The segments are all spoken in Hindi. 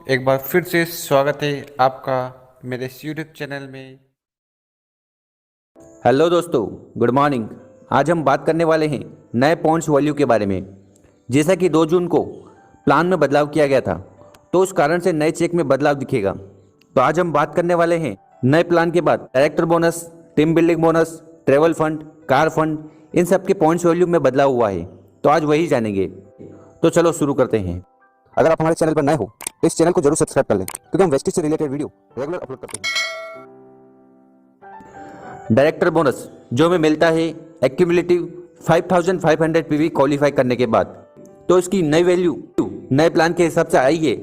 एक बार फिर से स्वागत है आपका मेरे इस यूट्यूब चैनल में। हेलो दोस्तों, गुड मॉर्निंग। आज हम बात करने वाले हैं नए पॉइंट्स वैल्यू के बारे में। जैसा कि 2 जून को प्लान में बदलाव किया गया था, तो उस कारण से नए चेक में बदलाव दिखेगा। तो आज हम बात करने वाले हैं नए प्लान के बाद director bonus, team building bonus, travel fund, car fund, इन सब के पॉइंट्स वैल्यू में बदलाव हुआ है। तो आज वही जानेंगे। तो चलो शुरू करते हैं। अगर आप हमारे चैनल पर नए हो तो इस चैनल को जरूर सब्सक्राइब कर लें, क्योंकि हम वेस्टेज से रिलेटेड वीडियो रेगुलर अपलोड करते हैं। डायरेक्टर बोनस जो हमें मिलता है एक्यूमुलेटिव 5500 पीवी क्वालिफाई करने के बाद, तो इसकी नई वैल्यू नए प्लान के हिसाब से आई है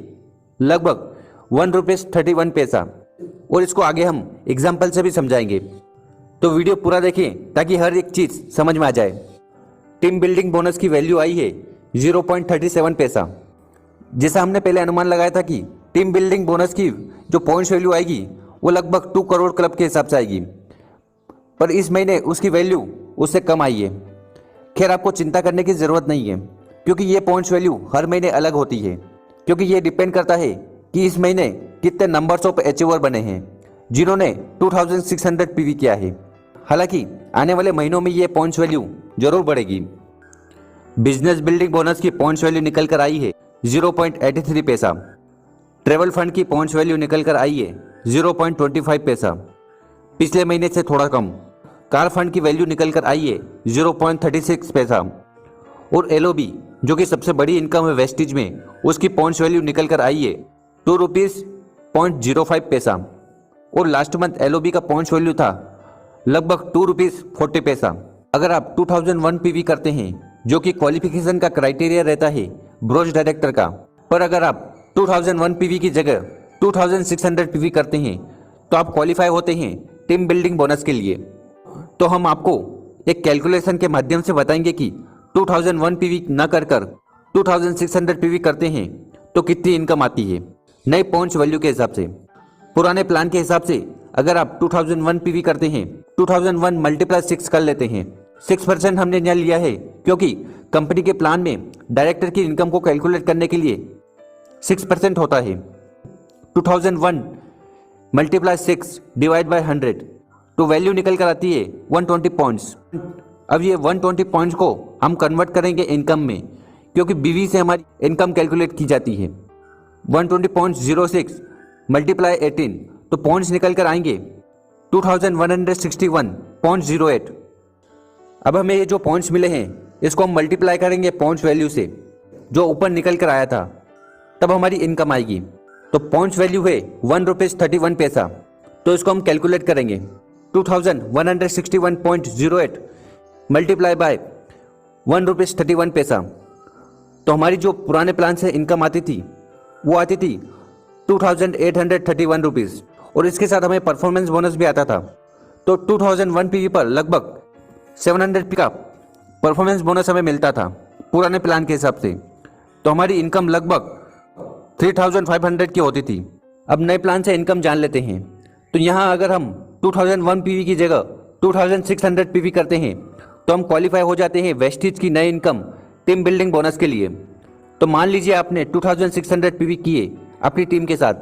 लगभग ₹1.31। और इसको आगे हम एग्जाम्पल से भी समझाएंगे, तो वीडियो पूरा देखें ताकि हर एक चीज़ समझ में आ जाए। टीम बिल्डिंग बोनस की वैल्यू आई है 0.37 पैसा। जैसा हमने पहले अनुमान लगाया था कि टीम बिल्डिंग बोनस की जो पॉइंट्स वैल्यू आएगी वो लगभग 2 करोड़ क्लब के हिसाब से आएगी, पर इस महीने उसकी वैल्यू उससे कम आई है। खैर, आपको चिंता करने की ज़रूरत नहीं है, क्योंकि ये पॉइंट्स वैल्यू हर महीने अलग होती है, क्योंकि ये डिपेंड करता है कि इस महीने कितने नंबर्स ऑफ अचीवर बने हैं जिन्होंने 2600 पीवी किया है। हालांकि आने वाले महीनों में ये पॉइंट्स वैल्यू जरूर बढ़ेगी। बिजनेस बिल्डिंग बोनस की पॉइंट्स वैल्यू निकल कर आई है 0.83 पैसा। ट्रेवल फंड की पॉइंट्स वैल्यू निकल कर आई है 0.25 पैसा, पिछले महीने से थोड़ा कम। कार फंड की वैल्यू निकल कर आई है 0.36 पैसा। और एलओबी जो कि सबसे बड़ी इनकम है वेस्टेज में, उसकी पॉइंट्स वैल्यू निकल कर आई है ₹2.05 पैसा। और लास्ट मंथ एलओबी का पॉइंट्स वैल्यू था लगभग ₹2.40। अगर आप 2001 पीवी करते हैं, जो कि क्वालिफिकेशन का क्राइटेरिया रहता है ब्रोंज डायरेक्टर का, पर अगर आप 2001 पीवी की जगह 2600 पीवी करते हैं तो आप क्वालिफाई होते हैं टीम बिल्डिंग बोनस के लिए। तो हम आपको एक कैलकुलेशन के माध्यम से बताएंगे कि 2001 पीवी न कर 2600 पीवी करते हैं तो कितनी इनकम आती है नए पॉइंट्स वैल्यू के हिसाब से। पुराने प्लान के हिसाब से अगर आप 2001 पीवी करते हैं, 2001 मल्टीप्लाई 6 कर लेते हैं। 6% हमने यहाँ लिया है क्योंकि कंपनी के प्लान में डायरेक्टर की इनकम को कैलकुलेट करने के लिए 6% होता है। 2001 मल्टीप्लाई 6 डिवाइड बाय 100, तो वैल्यू निकल कर आती है 120 पॉइंट्स। अब ये 120 पॉइंट्स को हम कन्वर्ट करेंगे इनकम में, क्योंकि बीवी से हमारी इनकम कैलकुलेट की जाती है। 120.06 मल्टीप्लाई 18, तो पॉइंट्स निकल कर आएंगे 2161.08। अब हमें ये जो पॉइंट्स मिले हैं इसको हम मल्टीप्लाई करेंगे पॉइंट्स वैल्यू से जो ऊपर निकल कर आया था, तब हमारी इनकम आएगी। तो पॉइंट्स वैल्यू है ₹1.31 पैसा, तो इसको हम कैलकुलेट करेंगे 2161.08 मल्टीप्लाई बाय ₹1.31 पैसा। तो हमारी जो पुराने प्लान से इनकम आती थी वो आती थी ₹2831, और इसके साथ हमें परफॉर्मेंस बोनस भी आता था। तो 2001 पीवी पर लगभग 700 पी का परफॉर्मेंस बोनस हमें मिलता था पुराने प्लान के हिसाब से। तो हमारी इनकम लगभग 3500 की होती थी। अब नए प्लान से इनकम जान लेते हैं। तो यहाँ अगर हम 2001 पीवी की जगह 2600 पीवी करते हैं तो हम क्वालिफाई हो जाते हैं वेस्टेज की नई इनकम टीम बिल्डिंग बोनस के लिए। तो मान लीजिए आपने 2600 पीवी किए अपनी टीम के साथ।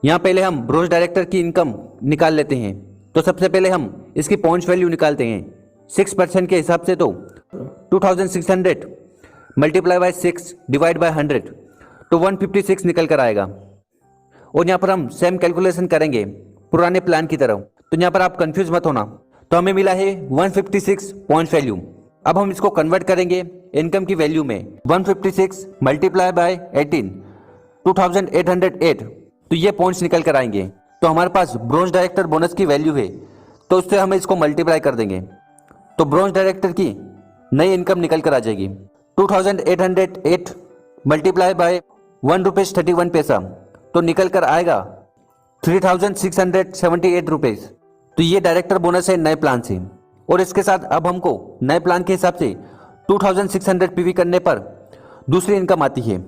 यहाँ पहले हम ब्रोंज डायरेक्टर की इनकम निकाल लेते हैं। तो सबसे पहले हम इसकी पॉइंट्स वैल्यू निकालते हैं 6% के हिसाब से। तो 2600 मल्टीप्लाई बाय 6 डिवाइड बाय 100, तो 156 निकल कर आएगा। और यहाँ पर हम सेम कैलकुलेशन करेंगे पुराने प्लान की तरह। तो यहाँ पर आप कंफ्यूज मत होना। तो हमें मिला है 156 पॉइंट वैल्यू। अब हम इसको कन्वर्ट करेंगे इनकम की वैल्यू में। 156 मल्टीप्लाई बाय 18, 2808, तो ये पॉइंट्स निकल कर आएंगे। तो हमारे पास ब्रोंज डायरेक्टर बोनस की वैल्यू है, तो उससे हम इसको मल्टीप्लाई कर देंगे। तो ब्रोंज डायरेक्टर की नई इनकम निकल कर आ जाएगी 2808 मल्टीप्लाई बाय ₹1.31 पैसा, तो निकल कर आएगा 3678 रुपीज। तो ये डायरेक्टर बोनस है नए प्लान से। और इसके साथ अब हमको नए प्लान के हिसाब से 2600 पीवी करने पर दूसरी इनकम आती है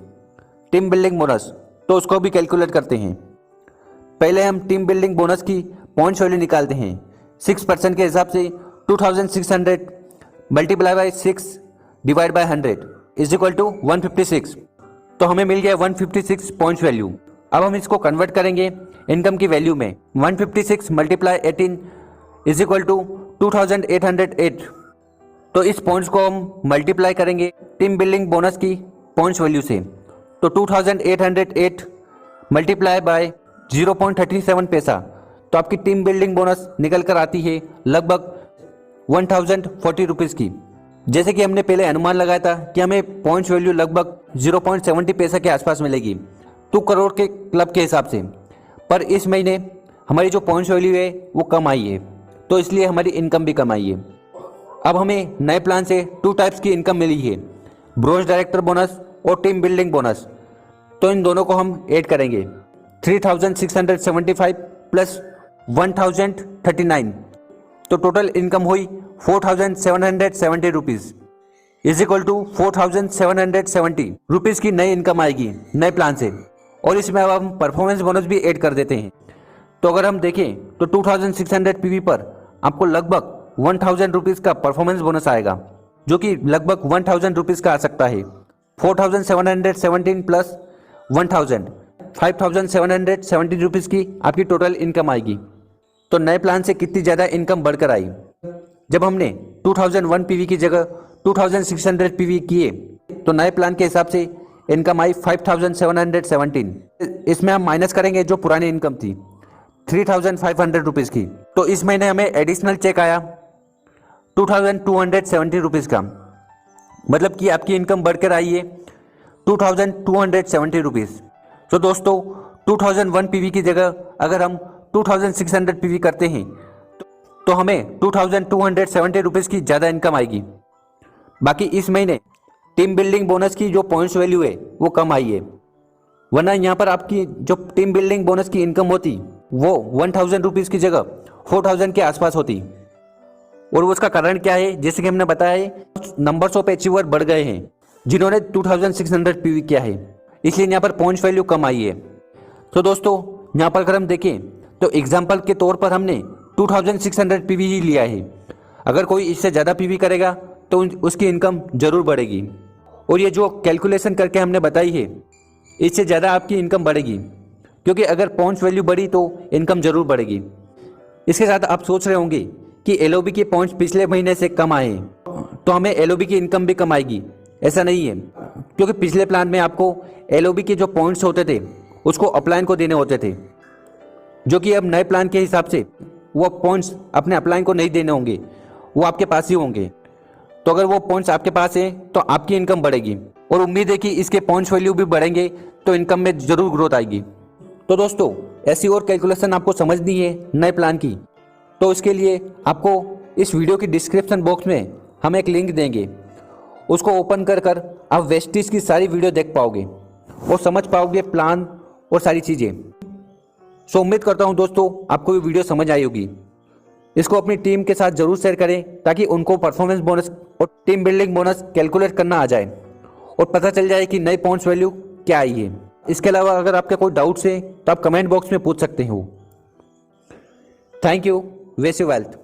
टीम बिल्डिंग बोनस। तो उसको भी कैलकुलेट करते हैं। पहले हम टीम बिल्डिंग बोनस की पॉइंट्स वैल्यू निकालते हैं 6% के हिसाब से। 2600 multiply by 6 divide by 100 is equal to 156। तो हमें मिल गया 156 पॉइंट्स वैल्यू। अब हम इसको कन्वर्ट करेंगे इनकम की वैल्यू में। 156 मल्टीप्लाई 18 इज इक्वल टू 2808। तो इस पॉइंट्स को हम मल्टीप्लाई करेंगे टीम बिल्डिंग बोनस की पॉइंट्स वैल्यू से। तो 2808 मल्टीप्लाई बाय 0.37 पैसा, तो आपकी टीम बिल्डिंग बोनस निकल कर आती है लगभग 1040 रुपीज़ की। जैसे कि हमने पहले अनुमान लगाया था कि हमें पॉइंट्स वैल्यू लगभग 0.70 पैसा के आसपास मिलेगी 2 करोड़ के क्लब के हिसाब से। पर इस महीने हमारी जो पॉइंट्स वैल्यू है वो कम आई है, तो इसलिए हमारी इनकम भी कम आई है। अब हमें नए प्लान से 2 टाइप्स की इनकम मिली है, ब्रोंज डायरेक्टर बोनस और टीम बिल्डिंग बोनस। तो इन दोनों को हम ऐड करेंगे 3675 प्लस 1039, तो टोटल इनकम हुई 4770 rupees is equal to 4770 rupees की नई इनकम आएगी नए प्लान से। और इसमें अब हम परफॉर्मेंस बोनस भी ऐड कर देते हैं। तो अगर हम देखें तो 2600 पीवी पर आपको लगभग 1000 रुपीज़ का परफॉर्मेंस बोनस आएगा, जो कि लगभग 1000 रुपीज़ का आ सकता है। 4717 प्लस 1000 5770 रुपीज़ की आपकी टोटल इनकम आएगी। तो नए प्लान से कितनी ज़्यादा इनकम बढ़कर आई। जब हमने 2001 पीवी की जगह 2600 पीवी किए तो नए प्लान के हिसाब से इनकम आई 5717। इसमें हम माइनस करेंगे जो पुरानी इनकम थी 3500 रुपीज़ की। तो इस महीने हमें एडिशनल चेक आया 2270 रुपीज़ का, मतलब कि आपकी इनकम बढ़कर आई है 2270 रुपीज़। तो दोस्तों 2001 पीवी की जगह अगर हम 2600 पीवी करते हैं तो हमें 2270 रुपीज़ की ज़्यादा इनकम आएगी। बाकी इस महीने टीम बिल्डिंग बोनस की जो पॉइंट्स वैल्यू है वो कम आई है, वरना यहाँ पर आपकी जो टीम बिल्डिंग बोनस की इनकम होती वो 1000 रुपीज़ की जगह 4000 के आसपास होती। और उसका कारण क्या है, जैसे कि हमने बताया है नंबर्स ऑफ अचीवर बढ़ गए हैं जिन्होंने 2600 पीवी किया है, इसलिए यहाँ पर पॉइंट्स वैल्यू कम आई है। तो दोस्तों यहाँ पर अगर हम देखें तो एग्जाम्पल के तौर पर हमने 2600 पीवी ही लिया है। अगर कोई इससे ज़्यादा पीवी करेगा तो उसकी इनकम ज़रूर बढ़ेगी। और ये जो कैलकुलेशन करके हमने बताई है इससे ज़्यादा आपकी इनकम बढ़ेगी, क्योंकि अगर पॉइंट्स वैल्यू बढ़ी तो इनकम ज़रूर बढ़ेगी। इसके साथ आप सोच रहे होंगे कि एलओबी के पॉइंट्स पिछले महीने से कम आए हैं तो हमें एलओबी की इनकम भी कम आएगी। ऐसा नहीं है, क्योंकि पिछले प्लान में आपको एलओबी के जो पॉइंट्स होते थे उसको अपलाइन को देने होते थे, जो कि अब नए प्लान के हिसाब से वो पॉइंट्स अपने अपलाइन को नहीं देने होंगे, वो आपके पास ही होंगे। तो अगर वो पॉइंट्स आपके पास हैं तो आपकी इनकम बढ़ेगी और उम्मीद है कि इसके पॉइंट्स वैल्यू भी बढ़ेंगे तो इनकम में ज़रूर ग्रोथ आएगी। तो दोस्तों ऐसी और कैलकुलेशन आपको समझनी है नए प्लान की, तो इसके लिए आपको इस वीडियो की डिस्क्रिप्शन बॉक्स में हम एक लिंक देंगे, उसको ओपन कर आप वेस्टिज की सारी वीडियो देख पाओगे और समझ पाओगे प्लान और सारी चीज़ें। सो उम्मीद करता हूँ दोस्तों आपको ये वीडियो समझ आई होगी। इसको अपनी टीम के साथ ज़रूर शेयर करें ताकि उनको परफॉर्मेंस बोनस और टीम बिल्डिंग बोनस कैलकुलेट करना आ जाए और पता चल जाए कि नई पॉइंट्स वैल्यू क्या आई है। इसके अलावा अगर आपके कोई डाउट्स है तो आप कमेंट बॉक्स में पूछ सकते हो। Thank you, wish you wealth.